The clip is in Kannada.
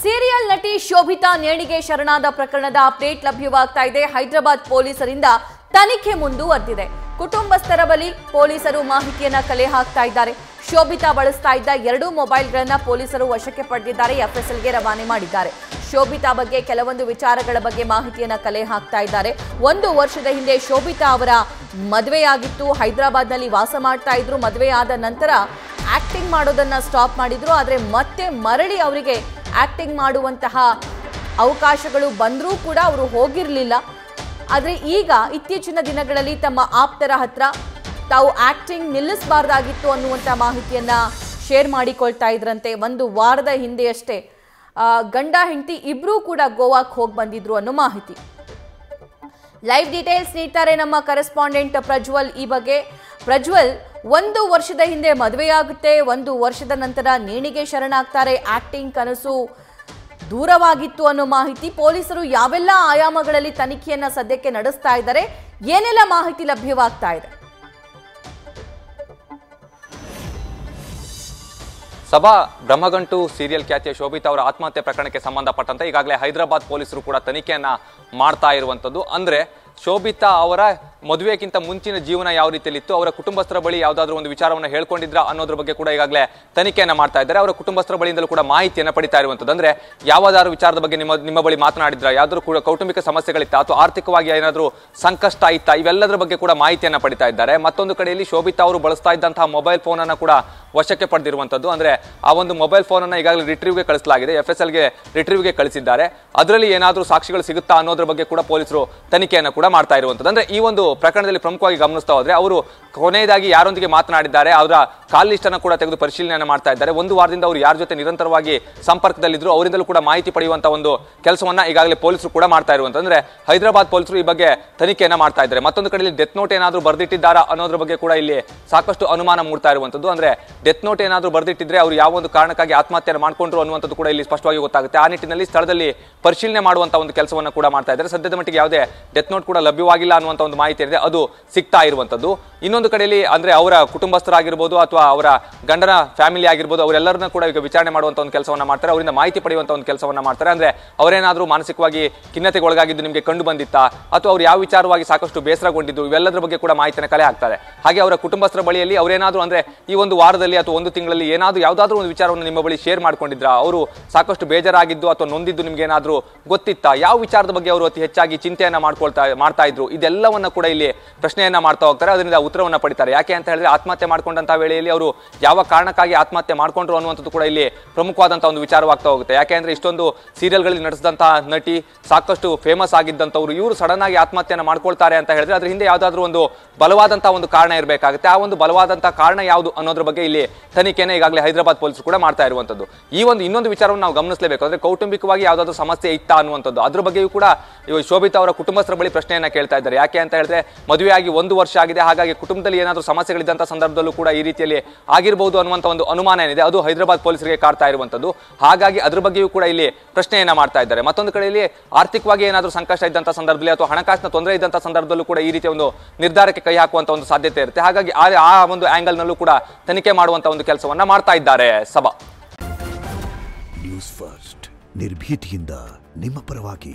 ಸೀರಿಯಲ್ ನಟಿ ಶೋಭಿತಾ ನೇಣಿಗೆ ಶರಣಾದ ಪ್ರಕರಣದ ಅಪ್ಡೇಟ್ ಲಭ್ಯವಾಗ್ತಾ ಇದೆ. ಹೈದರಾಬಾದ್ ಪೊಲೀಸರಿಂದ ತನಿಖೆ ಮುಂದುವರೆದಿದೆ. ಕುಟುಂಬಸ್ಥರ ಬಳಿ ಪೊಲೀಸರು ಮಾಹಿತಿಯನ್ನ ಕಲೆ ಹಾಕ್ತಾ ಇದ್ದಾರೆ. ಶೋಭಿತಾ ಬಳಸ್ತಾ ಇದ್ದ 2 ಮೊಬೈಲ್ಗಳನ್ನ ಪೊಲೀಸರು ವಶಕ್ಕೆ ಪಡೆದಿದ್ದಾರೆ, ಎಫ್ಎಸ್ಎಲ್ಗೆ ರವಾನೆ ಮಾಡಿದ್ದಾರೆ. ಶೋಭಿತಾ ಬಗ್ಗೆ ಕೆಲವೊಂದು ವಿಚಾರಗಳ ಬಗ್ಗೆ ಮಾಹಿತಿಯನ್ನ ಕಲೆ ಹಾಕ್ತಾ ಇದ್ದಾರೆ. 1 ವರ್ಷದ ಹಿಂದೆ ಶೋಭಿತಾ ಅವರ ಮದುವೆಯಾಗಿತ್ತು. ಹೈದರಾಬಾದ್ನಲ್ಲಿ ವಾಸ ಮಾಡ್ತಾ ಇದ್ರು. ಮದುವೆ ಆದ ನಂತರ ಆಕ್ಟಿಂಗ್ ಮಾಡೋದನ್ನ ಸ್ಟಾಪ್ ಮಾಡಿದ್ರು. ಆದರೆ ಮತ್ತೆ ಮರಳಿ ಅವರಿಗೆ ಆಕ್ಟಿಂಗ್ ಮಾಡುವಂತಹ ಅವಕಾಶಗಳು ಬಂದರೂ ಕೂಡ ಅವರು ಹೋಗಿರಲಿಲ್ಲ. ಆದರೆ ಈಗ ಇತ್ತೀಚಿನ ದಿನಗಳಲ್ಲಿ ತಮ್ಮ ಆಪ್ತರ ಹತ್ರ ತಾವು ಆಕ್ಟಿಂಗ್ ನಿಲ್ಲಿಸಬಾರ್ದಾಗಿತ್ತು ಅನ್ನುವಂಥ ಮಾಹಿತಿಯನ್ನ ಶೇರ್ ಮಾಡಿಕೊಳ್ತಾ ಇದ್ರಂತೆ. 1 ವಾರದ ಹಿಂದೆಯಷ್ಟೇ ಗಂಡ ಹೆಂಡತಿ ಇಬ್ಬರೂ ಕೂಡ ಗೋವಾಕ್ಕೆ ಹೋಗಿ ಬಂದಿದ್ರು ಅನ್ನೋ ಮಾಹಿತಿ. ಲೈವ್ ಡೀಟೇಲ್ಸ್ ನೀಡ್ತಾರೆ ನಮ್ಮ ಕರೆಸ್ಪಾಂಡೆಂಟ್ ಪ್ರಜ್ವಲ್. ಈ ಬಗ್ಗೆ ಪ್ರಜ್ವಲ್, 1 ವರ್ಷದ ಹಿಂದೆ ಮದುವೆಯಾಗುತ್ತೆ, 1 ವರ್ಷದ ನಂತರ ನೇಣಿಗೆ ಶರಣಾಗ್ತಾರೆ, ಆಕ್ಟಿಂಗ್ ಕನಸು ದೂರವಾಗಿತ್ತು ಅನ್ನೋ ಮಾಹಿತಿ. ಪೊಲೀಸರು ಯಾವೆಲ್ಲ ಆಯಾಮಗಳಲ್ಲಿ ತನಿಖೆಯನ್ನ ಸದ್ಯಕ್ಕೆ ನಡೆಸ್ತಾ ಇದ್ದಾರೆ, ಏನೆಲ್ಲ ಮಾಹಿತಿ ಲಭ್ಯವಾಗ್ತಾ ಇದೆ? ಸಭಾ ಬ್ರಹ್ಮಗಂಟು ಸೀರಿಯಲ್ ಖ್ಯಾತಿಯ ಶೋಭಿತಾ ಅವರ ಆತ್ಮಹತ್ಯೆ ಪ್ರಕರಣಕ್ಕೆ ಸಂಬಂಧಪಟ್ಟಂತೆ ಈಗಾಗಲೇ ಹೈದರಾಬಾದ್ ಪೊಲೀಸರು ಕೂಡ ತನಿಖೆಯನ್ನ ಮಾಡ್ತಾ ಇರುವಂತದ್ದು. ಅಂದ್ರೆ ಶೋಭಿತಾ ಅವರ ಮದುವೆಗಿಂತ ಮುಂಚಿನ ಜೀವನ ಯಾವ ರೀತಿಯಲ್ಲಿತ್ತು, ಅವರ ಕುಟುಂಬಸ್ಥರ ಬಳಿ ಯಾವುದಾದ್ರೂ ಒಂದು ವಿಚಾರವನ್ನು ಹೇಳ್ಕೊಂಡಿದ್ರ ಅನ್ನೋದ್ರ ಬಗ್ಗೆ ಕೂಡ ಈಗಾಗಲೇ ತನಿಖೆಯನ್ನ ಮಾಡ್ತಾ ಇದ್ದಾರೆ. ಅವರ ಕುಟುಂಬಸ್ಥರ ಬಳಿಯಿಂದಲೂ ಕೂಡ ಮಾಹಿತಿಯನ್ನ ಪಡಿತಾ ಇರುವಂತದ್ದು. ಅಂದ್ರೆ ಯಾವ್ದಾದ್ರು ವಿಚಾರದ ಬಗ್ಗೆ ನಿಮ್ಮ ಬಳಿ ಮಾತನಾಡಿದ್ರ, ಯಾವ್ದಾದ್ರು ಕೂಡ ಕೌಟುಂಬಿಕ ಸಮಸ್ಯೆಗಳಿತ್ತ ಅಥವಾ ಆರ್ಥಿಕವಾಗಿ ಏನಾದರೂ ಸಂಕಷ್ಟ ಇತ್ತಾ, ಇವೆಲ್ಲದರ ಬಗ್ಗೆ ಕೂಡ ಮಾಹಿತಿಯನ್ನ ಪಡಿತಾ ಇದ್ದಾರೆ. ಮತ್ತೊಂದು ಕಡೆಯಲ್ಲಿ ಶೋಭಿತಾ ಅವರು ಬಳಸ್ತಾ ಇದ್ದಂತಹ ಮೊಬೈಲ್ ಫೋನ್ ಅನ್ನ ಕೂಡ ವಶಕ್ಕೆ ಪಡೆದಿರುವಂತದ್ದು. ಅಂದ್ರೆ ಆ ಒಂದು ಮೊಬೈಲ್ ಫೋನ್ ಅನ್ನ ಈಗಾಗಲೇ ರಿಟ್ರೀವ್ಗೆ ಕಳಿಸಲಾಗಿದೆ, ಎಫ್ಎಸ್ಎಲ್ಗೆ ರಿಟ್ರೀವ್ಗೆ ಕಳಿಸಿದ್ದಾರೆ. ಅದರಲ್ಲಿ ಏನಾದರೂ ಸಾಕ್ಷಿಗಳು ಸಿಗುತ್ತಾ ಅನ್ನೋದ್ರ ಬಗ್ಗೆ ಕೂಡ ಪೊಲೀಸರು ತನಿಖೆಯನ್ನ ಕೂಡ ಮಾಡ್ತಾ ಇರುವಂತದ್ದು. ಅಂದ್ರೆ ಈ ಒಂದು ಪ್ರಕರಣದಲ್ಲಿ ಪ್ರಮುಖವಾಗಿ ಗಮನಿಸ್ತಾ ಹೋದ್ರೆ ಅವರು ಕೊನೆಯದಾಗಿ ಯಾರೊಂದಿಗೆ ಮಾತನಾಡಿದ್ದಾರೆ, ಅವರ ಕಾಲ್ ಲಿಸ್ಟ್ ಅನ್ನು ಕೂಡ ತೆಗೆದು ಪರಿಶೀಲನೆ ಮಾಡ್ತಾ ಇದ್ದಾರೆ. 1 ವಾರದಿಂದ ಅವರು ಯಾರ ಜೊತೆ ನಿರಂತರವಾಗಿ ಸಂಪರ್ಕದಲ್ಲಿದ್ರು ಅವರಿಂದಲೂ ಕೂಡ ಮಾಹಿತಿ ಪಡೆಯುವಂತ ಒಂದು ಕೆಲಸವನ್ನ ಈಗಾಗಲೇ ಪೊಲೀಸರು ಕೂಡ ಮಾಡ್ತಾ ಇರುವಂತದ್ದು. ಅಂದ್ರೆ ಹೈದರಾಬಾದ್ ಪೊಲೀಸರು ಈ ಬಗ್ಗೆ ತನಿಖೆಯನ್ನ ಮಾಡ್ತಾ ಇದ್ದಾರೆ. ಮತ್ತೊಂದು ಕಡೆಯಲ್ಲಿ ಡೆತ್ ನೋಟ್ ಏನಾದರೂ ಬರೆದಿಟ್ಟಿದ್ದಾರಾ ಅನ್ನೋದ್ರ ಬಗ್ಗೆ ಕೂಡ ಇಲ್ಲಿ ಸಾಕಷ್ಟು ಅನುಮಾನ ಮೂಡ್ತಾ ಇರುವಂತದ್ದು. ಅಂದ್ರೆ ಡೆತ್ ನೋಟ್ ಏನಾದರೂ ಬರೆದಿಟ್ಟಿದ್ರೆ ಅವರು ಯಾವ ಒಂದು ಕಾರಣಕ್ಕಾಗಿ ಆತ್ಮಹತ್ಯೆಯನ್ನು ಮಾಡ್ಕೊಂಡ್ರು ಅನ್ನುವಂಥದ್ದು ಕೂಡ ಇಲ್ಲಿ ಸ್ಪಷ್ಟವಾಗಿ ಗೊತ್ತಾಗುತ್ತೆ. ಆ ನಿಟ್ಟಿನಲ್ಲಿ ಸ್ಥಳದಲ್ಲಿ ಪರಿಶೀಲನೆ ಮಾಡುವಂತ ಒಂದು ಕೆಲಸವನ್ನು ಕೂಡ ಮಾಡ್ತಾ ಇದ್ದಾರೆ. ಸದ್ಯದ ಮಟ್ಟಿಗೆ ಯಾವುದೇ ಡೆತ್ ನೋಟ್ ಕೂಡ ಲಭ್ಯವಾಗಿಲ್ಲ ಅನ್ನುವಂಥ ಒಂದು ಮಾಹಿತಿ ಇದೆ, ಅದು ಸಿಗ್ತಾ ಇರುವಂತದ್ದು. ಇನ್ನೊಂದು ಕಡೆಯಲ್ಲಿ ಅಂದ್ರೆ ಅವರ ಕುಟುಂಬಸ್ಥರಾಗಿರ್ಬೋದು ಅಥವಾ ಅವರ ಗಂಡನ ಫ್ಯಾಮಿಲಿ ಆಗಿರ್ಬೋದು, ಅವರೆಲ್ಲರನ್ನ ಕೂಡ ಈಗ ವಿಚಾರಣೆ ಮಾಡುವಂತ ಒಂದು ಕೆಲಸವನ್ನ ಮಾಡ್ತಾರೆ, ಅವರಿಂದ ಮಾಹಿತಿ ಪಡೆಯುವಂತ ಒಂದು ಕೆಲಸವನ್ನ ಮಾಡ್ತಾರೆ. ಅಂದ್ರೆ ಅವರೇನಾದ್ರೂ ಮಾನಸಿಕವಾಗಿ ಖಿನ್ನತೆಗೆ ಒಳಗಾಗಿದ್ದು ನಿಮಗೆ ಕಂಡು ಬಂದಿತ್ತಾ ಅಥವಾ ಅವ್ರು ಯಾವ ವಿಚಾರವಾಗಿ ಸಾಕಷ್ಟು ಬೇಸರಗೊಂಡಿದ್ದು, ಇವೆಲ್ಲದರ ಬಗ್ಗೆ ಕೂಡ ಮಾಹಿತಿಯನ್ನು ಕಲೆ ಹಾಕ್ತಾರೆ. ಹಾಗೆ ಅವರ ಕುಟುಂಬಸ್ಥರ ಬಳಿಯಲ್ಲಿ ಅವರೇನಾದ್ರೂ ಅಂದ್ರೆ ಈ 1 ವಾರದಲ್ಲಿ ಅಥವಾ 1 ತಿಂಗಳಲ್ಲಿ ಯಾವುದಾದ್ರೂ ಒಂದು ವಿಚಾರವನ್ನು ನಿಮ್ಮ ಬಳಿ ಶೇರ್ ಮಾಡ್ಕೊಂಡಿದ್ರ, ಅವರು ಸಾಕಷ್ಟು ಬೇಜಾರಾಗಿದ್ದು ಅಥವಾ ನೊಂದಿದ್ದು ನಿಮ್ಗೆ ಏನಾದ್ರೂ ಗೊತ್ತಿತ್ತಾ, ಯಾವ ವಿಚಾರದ ಬಗ್ಗೆ ಅವರು ಅತಿ ಹೆಚ್ಚಾಗಿ ಚಿಂತೆಯನ್ನ ಮಾಡ್ತಾ ಇದ್ರು, ಇದೆಲ್ಲವನ್ನ ಕೂಡ ಇಲ್ಲಿ ಪ್ರಶ್ನೆಯನ್ನ ಮಾಡ್ತಾ ಹೋಗ್ತಾರೆ. ಅದರಿಂದ ಉತ್ತರವನ್ನ ಪಡಿತಾರೆ. ಯಾಕೆ ಅಂತ ಹೇಳಿದ್ರೆ ಆತ್ಮಹತ್ಯೆ ಮಾಡ್ಕೊಂಡಂತ ವೇಳೆಯಲ್ಲಿ ಅವರು ಯಾವ ಕಾರಣಕ್ಕಾಗಿ ಆತ್ಮಹತ್ಯೆ ಮಾಡ್ಕೊಂಡ್ರು ಅನ್ನುವಂಥದ್ದು ಕೂಡ ಇಲ್ಲಿ ಪ್ರಮುಖವಾದಂತಹ ಒಂದು ವಿಚಾರವಾಗ್ತಾ ಹೋಗುತ್ತೆ. ಯಾಕೆ ಅಂದ್ರೆ ಇಷ್ಟೊಂದು ಸೀರಿಯಲ್ಗಳಲ್ಲಿ ನಡೆಸಿದಂತಹ ನಟಿ, ಸಾಕಷ್ಟು ಫೇಮಸ್ ಆಗಿದ್ದಂಥವ್ರು, ಇವರು ಸಡನ್ ಆಗಿ ಆತ್ಮಹತ್ಯೆಯನ್ನು ಮಾಡ್ಕೊಳ್ತಾರೆ ಅಂತ ಹೇಳಿದ್ರೆ ಅದ್ರ ಹಿಂದೆ ಯಾವ್ದಾದ್ರು ಒಂದು ಬಲವಾದಂತಹ ಒಂದು ಕಾರಣ ಇರಬೇಕಾಗುತ್ತೆ. ಆ ಒಂದು ಬಲವಾದಂತಹ ಕಾರಣ ಯಾವುದು ಅನ್ನೋದ್ರ ಬಗ್ಗೆ ಇಲ್ಲಿ ತನಿಖೆಯನ್ನು ಈಗಾಗಲೇ ಹೈದರಾಬಾದ್ ಪೊಲೀಸರು ಕೂಡ ಮಾಡ್ತಾ ಇರುವಂತದ್ದು. ಈ ಒಂದು ಇನ್ನೊಂದು ವಿಚಾರವನ್ನು ನಾವು ಗಮನಿಸಲೇಬೇಕು. ಅಂದ್ರೆ ಕೌಟುಂಬಿಕವಾಗಿ ಯಾವ್ದಾದ್ರು ಸಮಸ್ಯೆ ಇತ್ತಾ ಅನ್ನುವಂಥದ್ದು, ಅದ್ರ ಬಗ್ಗೆಯೂ ಕೂಡ ಶೋಭಿತಾ ಅವರ ಕುಟುಂಬಸ್ಥರ ಬಳಿ ಪ್ರಶ್ನೆಯನ್ನ ಕೇಳ್ತಾ ಇದ್ದಾರೆ. ಯಾಕೆ ಅಂತ ಹೇಳಿದ್ರೆ ಮದುವೆಯಾಗಿ 1 ವರ್ಷ ಆಗಿದೆ, ಹಾಗಾಗಿ ಕುಟುಂಬದಲ್ಲಿ ಏನಾದರೂ ಸಮಸ್ಯೆಗಳಿದ್ದಂಥ ಸಂದರ್ಭದಲ್ಲೂ ಕೂಡ ಈ ರೀತಿಯಲ್ಲಿ ಆಗಿರಬಹುದು ಅನ್ನುವಂಥ ಒಂದು ಅನುಮಾನ ಏನಿದೆ ಅದು ಹೈದರಾಬಾದ್ ಪೊಲೀಸರಿಗೆ ಕಾಡ್ತಾ ಇರುವಂತದ್ದು. ಹಾಗಾಗಿ ಅದ್ರ ಬಗ್ಗೆಯೂ ಕೂಡ ಇಲ್ಲಿ ಪ್ರಶ್ನೆಯನ್ನ ಮಾಡ್ತಾ ಇದ್ದಾರೆ. ಮತ್ತೊಂದು ಕಡೆಯಲ್ಲಿ ಆರ್ಥಿಕವಾಗಿ ಏನಾದರೂ ಸಂಕಷ್ಟ ಇದ್ದಂಥ ಸಂದರ್ಭದಲ್ಲಿ ಅಥವಾ ಹಣಕಾಸಿನ ತೊಂದರೆ ಇದ್ದಂಥ ಸಂದರ್ಭದಲ್ಲೂ ಕೂಡ ಈ ರೀತಿಯ ಒಂದು ನಿರ್ಧಾರಕ್ಕೆ ಕೈ ಹಾಕುವಂತ ಒಂದು ಸಾಧ್ಯತೆ ಇರುತ್ತೆ. ಹಾಗಾಗಿ ಆ ಒಂದು ಆಂಗಲ್ ನಲ್ಲೂ ಕೂಡ ತನಿಖೆ ಮಾಡುವಂತ ಒಂದು ಕೆಲಸವನ್ನ ಮಾಡ್ತಾ ಇದ್ದಾರೆ. ಸಭಾ ನ್ಯೂಸ್ ಫಸ್ಟ್ ನಿರ್ಭೀತಿಯಿಂದ ನಿಮ್ಮ ಪರವಾಗಿ.